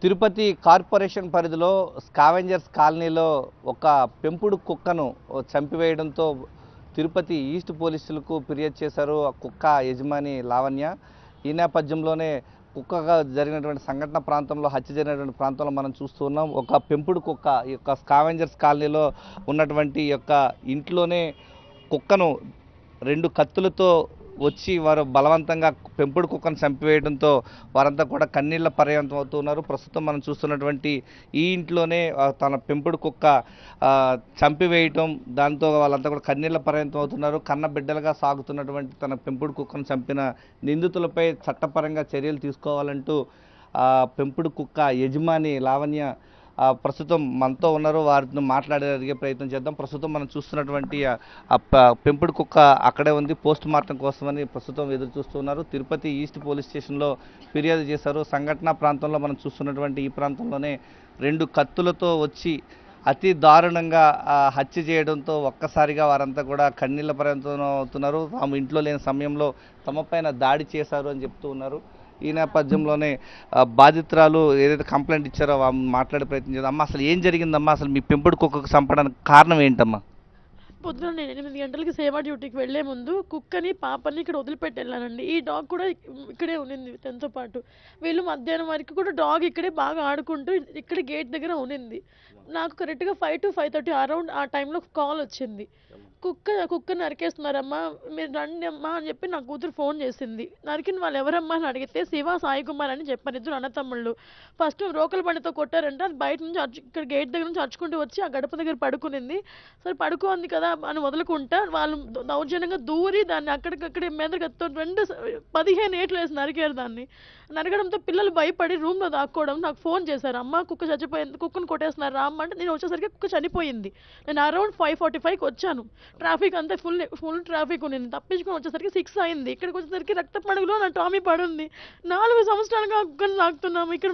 Tirupati corporation పరిధిలో scavengers కాలనీలో ఒక పెంపుడు కుక్కను చంపివేయడంతో తిరుపతి ఈస్ట్ పోలీసులకు ఫిర్యాదు చేశారు ఆ కుక్క యజమాని లావణ్య. ఈ నేపథ్యంలోనే కుక్కగా జరిగినటువంటి సంఘటన ప్రాంతంలో హత్య జరిగినటువంటి ప్రాంతంలో మనం చూస్తూ ఉన్నాం. ఒక పెంపుడు కుక్క ఈ యొక్క స్కావెంజర్స్ కాలనీలో ఉన్నటువంటి యొక్క ఇంట్లోనే కుక్కను 2 కత్తులతో వచ్చి వారు బలవంతంగా పెంపుడు కుక్కను చంపివేయడంతో వారంతా కూడా కన్నీళ్ల పర్యంతం అవుతున్నారు. ప్రస్తుతం మనం చూస్తున్నటువంటి ఈ ఇంట్లోనే తన పెంపుడు కుక్క చంపివేయటం, దాంతో వాళ్ళంతా కూడా కన్నీళ్ల పర్యంతం అవుతున్నారు. కన్న బిడ్డలుగా సాగుతున్నటువంటి తన పెంపుడు కుక్కను చంపిన నిందితులపై చట్టపరంగా చర్యలు తీసుకోవాలంటూ పెంపుడు కుక్క యజమాని లావణ్య ప్రస్తుతం మనతో ఉన్నారు. వారితో అడిగే ప్రయత్నం చేద్దాం. ప్రస్తుతం మనం చూస్తున్నటువంటి పెంపుడు కుక్క అక్కడే ఉంది. పోస్ట్ మార్టం కోసమని ప్రస్తుతం ఎదురు చూస్తున్నారు. తిరుపతి ఈస్ట్ పోలీస్ స్టేషన్లో ఫిర్యాదు చేశారు. సంఘటనా ప్రాంతంలో మనం చూస్తున్నటువంటి ఈ ప్రాంతంలోనే 2 కత్తులతో వచ్చి అతి దారుణంగా హత్య చేయడంతో ఒక్కసారిగా వారంతా కూడా కన్నీళ్ల పర్యంతం అవుతున్నారు. తాము ఇంట్లో లేని సమయంలో తమపైన దాడి చేశారు అని చెప్తూ ఉన్నారు. ఈ నేపథ్యంలోనే బాధితురాలు ఏదైతే కంప్లైంట్ ఇచ్చారో మాట్లాడే ప్రయత్నం చేద్దాం. అమ్మ, అసలు ఏం జరిగిందమ్మా? అసలు మీ పెంపుడు కుక్కకు చంపడానికి కారణం ఏంటమ్మా? పొద్దున నేను 8 గంటలకి సేవా డ్యూటీకి వెళ్లే ముందు కుక్కని పాపని ఇక్కడ వదిలిపెట్టి వెళ్ళానండి. ఈ డాగ్ కూడా ఇక్కడే ఉన్నింది తనతో పాటు. వీళ్ళు మధ్యాహ్నం వరకు కూడా డాగ్ ఇక్కడే బాగా ఆడుకుంటూ ఇక్కడ గేట్ దగ్గర ఉన్నింది. నాకు కరెక్ట్గా 5 to 5:30 అరౌండ్ ఆ టైంలో కాల్ వచ్చింది. కుక్క నరికేస్తున్నారమ్మా, మీరు రండి అమ్మా అని చెప్పి నా కూతురు ఫోన్ చేసింది. నరికిన వాళ్ళు ఎవరమ్మా అని అడిగితే శివ, సాయి కుమార్ అని చెప్పారు. 2 అన్నతమ్ముళ్ళు. ఫస్ట్ రోకల బండితో కొట్టారంట. అది బయట నుంచి ఇక్కడ గేట్ దగ్గర నుంచి అరుచుకుంటూ వచ్చి ఆ గడప దగ్గర పడుకునింది. సరే పడుకోంది కదా అని వదులుకుంటా వాళ్ళు దౌర్జన్యంగా దూరి దాన్ని అక్కడికక్కడే మెదడుతో 15 ఏట్లు వేసి నరికారు. దాన్ని నరకడంతో పిల్లలు భయపడి రూమ్లో దాక్కోవడం. నాకు ఫోన్ చేశారు, అమ్మ కుక్క చచ్చిపోయింది, కుక్కను కొట్టేస్తున్నారు రా అమ్మ అంటే నేను వచ్చేసరికి కుక్క చనిపోయింది. నేను అరౌండ్ 5:45కి వచ్చాను. ట్రాఫిక్ అంతా ఫుల్ ట్రాఫిక్ ఉంది. తప్పించుకొని వచ్చేసరికి 6 అయింది. ఇక్కడికి వచ్చేసరికి రక్త పడుగులో నా టామీ పడుంది. 4 సంవత్సరాలుగా కుక్కను సాకుతున్నాము. ఇక్కడ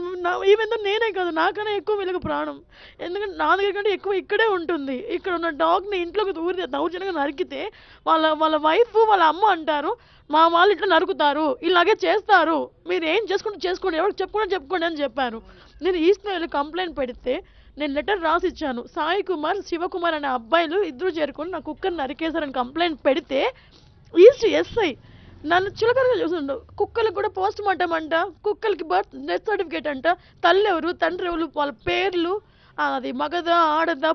ఈవెందో నేనే కాదు, నాకన్నా ఎక్కువ వీళ్ళకి ప్రాణం. ఎందుకంటే నా దగ్గర కంటే ఎక్కువ ఇక్కడే ఉంటుంది. ఇక్కడ ఉన్న డాగ్ని ఇంట్లోకి దౌర్జన్యంగా నరికితే వాళ్ళ వైఫ్ వాళ్ళ అమ్మ అంటారు, మా వాళ్ళు ఇట్లా నరుకుతారు, ఇలాగే చేస్తారు, మీరు ఏం చేసుకోండి, ఎవరికి చెప్పుకోండి అని చెప్పారు. నేను ఈస్ట్లో వెళ్ళి కంప్లైంట్ పెడితే నేను లెటర్ రాసి ఇచ్చాను. సాయి కుమార్, శివకుమార్ అనే అబ్బాయిలు 2 చేరుకొని నా కుక్కను నరికేశారని కంప్లైంట్ పెడితే ఈస్ట్ ఎస్ఐ నన్ను చులకనగా చూస్తుండు. కుక్కలకు కూడా పోస్ట్ మార్టం అంట, కుక్కలకి డెత్ సర్టిఫికేట్ అంట, తల్లి ఎవరు తండ్రి ఎవరు, వాళ్ళ పేర్లు, అది మగదా ఆడదా,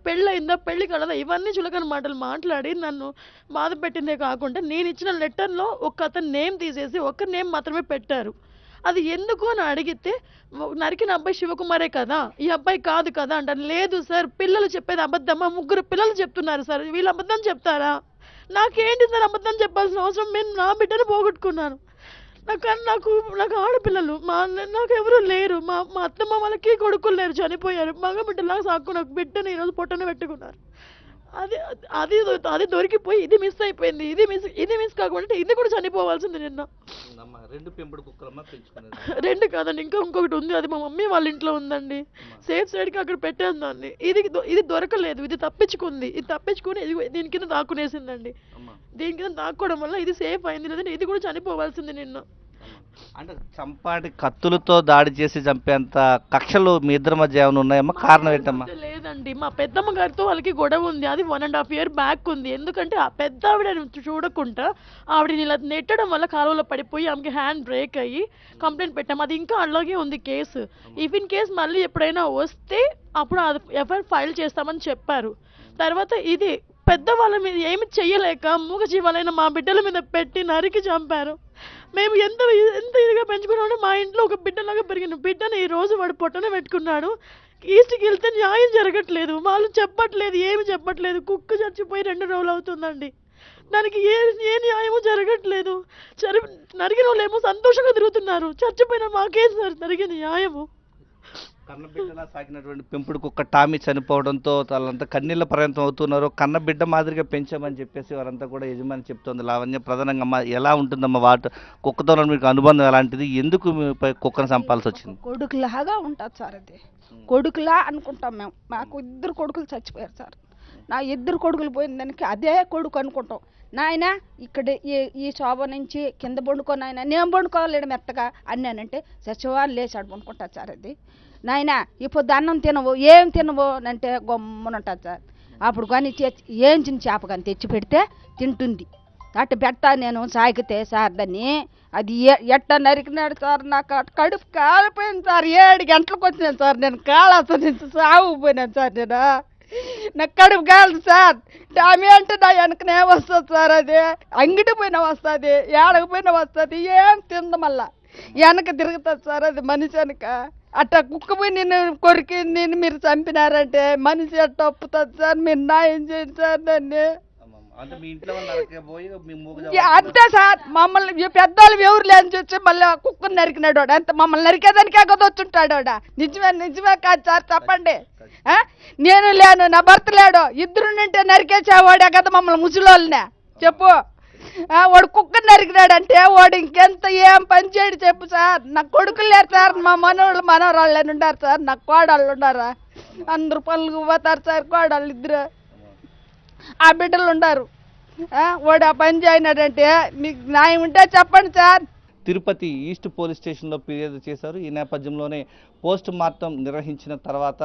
పెళ్ళయిందా పెళ్లి కలదా, ఇవన్నీ చులకన మాటలు మాట్లాడి నన్ను బాధ పెట్టిందే కాకుండా నేను ఇచ్చిన లెటర్లో ఒక అతని నేమ్ తీసేసి ఒక నేమ్ మాత్రమే పెట్టారు. అది ఎందుకు అని అడిగితే నరికిన అబ్బాయి శివకుమారే కదా, ఈ అబ్బాయి కాదు కదా అంటారు. లేదు సార్, పిల్లలు చెప్పేది అబద్ధమా? 3 పిల్లలు చెప్తున్నారు సార్, వీళ్ళు అబద్ధం చెప్తారా? నాకేంటి సార్ అబద్ధం చెప్పాల్సిన అవసరం? నేను నా బిడ్డను పోగొట్టుకున్నాను. నాకు ఆడపిల్లలు, నాకు ఎవరు లేరు. మా అత్తమ్మ వాళ్ళకి కొడుకులు లేరు, చనిపోయారు. మగ బిడ్డలాగా సాక్కున్న బిడ్డని ఈరోజు పొట్టన పెట్టుకున్నారు. అది అది అది దొరికిపోయి ఇది మిస్ అయిపోయింది. ఇది మిస్ కాకుండా ఇది కూడా చనిపోవాల్సింది. నిన్న 2 పెంపుడు కుక్కలమ్మ పెంచుకునేది. 2 కాదండి, ఇంకొకటి ఉంది. అది మా మమ్మీ వాళ్ళ ఇంట్లో ఉందండి. సేఫ్ సైడ్కి అక్కడ పెట్టాను దాన్ని. ఇది దొరకలేదు, ఇది తప్పించుకుంది. ఇది తప్పించుకుని దీని కింద దాక్కునేసిందండి. దీని కింద దాక్కోవడం వల్ల ఇది సేఫ్ అయింది, లేదంటే ఇది కూడా చనిపోవాల్సింది నిన్న. అంటే చంపాటి కత్తులతో దాడి చేసి చంపేంత కక్షలు మీ ఇద్దరి మధ్య ఏమైనా ఉన్నాయమ్మా? కారణం ఏంటమ్మా? లేదండి, మా పెద్దమ్మ గారితో వాళ్ళకి గొడవ ఉంది. అది 1.5 year బ్యాక్ ఉంది. ఎందుకంటే ఆ పెద్ద ఆవిడ చూడకుండా ఆవిడని ఇలా నెట్టడం వల్ల కాలువలో పడిపోయి ఆమెకి హ్యాండ్ బ్రేక్ అయ్యి కంప్లైంట్ పెట్టాము. అది ఇంకా అలాగే ఉంది కేసు. ఇఫ్ ఇన్ కేస్ మళ్ళీ ఎప్పుడైనా వస్తే అప్పుడు అది ఎఫ్ఐఆర్ ఫైల్ చేస్తామని చెప్పారు. తర్వాత ఇది పెద్దవాళ్ళ మీద ఏమి చెయ్యలేక మూగజీవాలైన మా బిడ్డల మీద పెట్టి నరికి చంపారు. మేము ఎంత ఇదిగా పెంచుకున్నామో మా ఇంట్లో ఒక బిడ్డలాగా పెరిగిన బిడ్డను ఈ రోజు వాడు పొట్టనే పెట్టుకున్నాడు. ఈస్ట్కి వెళ్తే న్యాయం జరగట్లేదు, వాళ్ళు చెప్పట్లేదు, ఏమి చెప్పట్లేదు. కుక్క చచ్చిపోయి 2 రోజులు అవుతుందండి. దానికి ఏ న్యాయము జరగట్లేదు. నరిగిన వాళ్ళు ఏమో సంతోషంగా తిరుగుతున్నారు, చచ్చిపోయిన మాకేం సార్ జరిగింది న్యాయము? కన్నబిడ్డలా సాగినటువంటి పెంపుడు కుక్క టామీ చనిపోవడంతో వాళ్ళంతా కన్నీళ్ళ పర్యంతం అవుతున్నారు. కన్నబిడ్డ మాదిరిగా పెంచామని చెప్పేసి వారంతా కూడా యజమాని చెప్తోంది లావణ్య. ప్రధానంగా అమ్మ, ఎలా ఉంటుందమ్మా కుక్కతో మీకు అనుబంధం ఎలాంటిది? ఎందుకు మీపై కుక్కను చంపాల్సి వచ్చింది? కొడుకులాగా ఉంటుంది సార్. అది కొడుకులా అనుకుంటాం మేము. మాకు 2 కొడుకులు చచ్చిపోయారు సార్. నా ఇద్దరు కొడుకులు పోయిన దానికి అదే కొడుకు అనుకుంటాం. నాయన ఇక్కడ ఈ శోభ నుంచి కింద పండుకో నాయన, నేను పండుకోలేడు మెత్తగా అన్నానంటే సచివాలు లేచాడు పండుకుంటారు సార్. అది నాయన ఇప్పుడు అన్నం తినవు, ఏం తినవు అంటే గమ్మునుంటుంది సార్. అప్పుడు కానీ ఏం చిన్న చేప కానీ తెచ్చి పెడితే తింటుంది. అట్టు పెట్టా నేను సాగితే సార్ దాన్ని, అది ఎట్ట నరికినాడు సార్. నాకు కడుపు కాలిపోయింది సార్. 7 గంటలకు వచ్చినాను సార్ నేను, కాళాస నుంచి సాగుపోయినాను సార్ నేను. నాకు కడుపు కాలదు సార్. ఆమె అంటే నా వెనకనే వస్తుంది సార్. అది అంగిటి పోయినా వస్తుంది, ఏడకపోయినా వస్తుంది, ఏం తింద మళ్ళా వెనక తిరుగుతుంది సార్. అది మనిషి వెనక అట్ట కుక్క పోయి నేను కొరికి నేను మీరు చంపినారంటే మనిషి అట్ట ఒప్పుతుంది సార్. మీరు న్యాయం చేయండి సార్ దాన్ని. అంతే సార్. మమ్మల్ని పెద్దవాళ్ళు ఎవరు లేని చూసి మళ్ళీ కుక్కను నరికినాడు వాడు. అంత మమ్మల్ని నరికేదానికే కదా వచ్చుంటాడు వాడ. నిజమే కాదు సార్, చెప్పండి. నేను లేను, నా భర్త లేడు, ఇద్దరు నుంటే నరికేసేవాడే కదా మమ్మల్ని ముసలోళ్ళనే. చెప్పు, వాడు కుక్కను నరికినాడంటే వాడు ఇంకెంత ఏం పని చేయడు చెప్పు సార్. నాకు కొడుకులు లేరు సార్, మా మనవరాళ్ళు ఉండారు సార్, నాకు కోడళ్ళు ఉన్నారా, అందరు పనులకు పోతారు సార్ కోడళ్ళు ఇద్దరు, ఆ బిడ్డలు ఉన్నారు. వాడు ఆ పని చేయనాడంటే మీకు న్యాయం ఉంటే చెప్పండి సార్. తిరుపతి ఈస్ట్ పోలీస్ స్టేషన్లో ఫిర్యాదు చేశారు. ఈ నేపథ్యంలోనే పోస్ట్ మార్టం నిర్వహించిన తర్వాత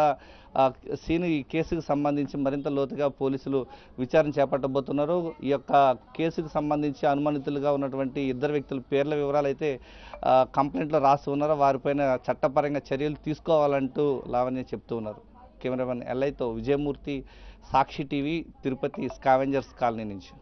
ఈ కేసుకు సంబంధించి మరింత లోతుగా పోలీసులు విచారణ చేపట్టబోతున్నారు. ఈ యొక్క కేసుకు సంబంధించి అనుమానితులుగా ఉన్నటువంటి 2 వ్యక్తుల పేర్ల వివరాలు అయితే కంప్లైంట్లో రాసి ఉన్నారు. వారిపైన చట్టపరంగా చర్యలు తీసుకోవాలంటూ లావణ్య చెప్తూ ఉన్నారు. కెమెరామెన్ ఎల్ఐతో విజయమూర్తి, సాక్షి టీవీ, తిరుపతి స్కావెంజర్స్ కాలనీ నుంచి.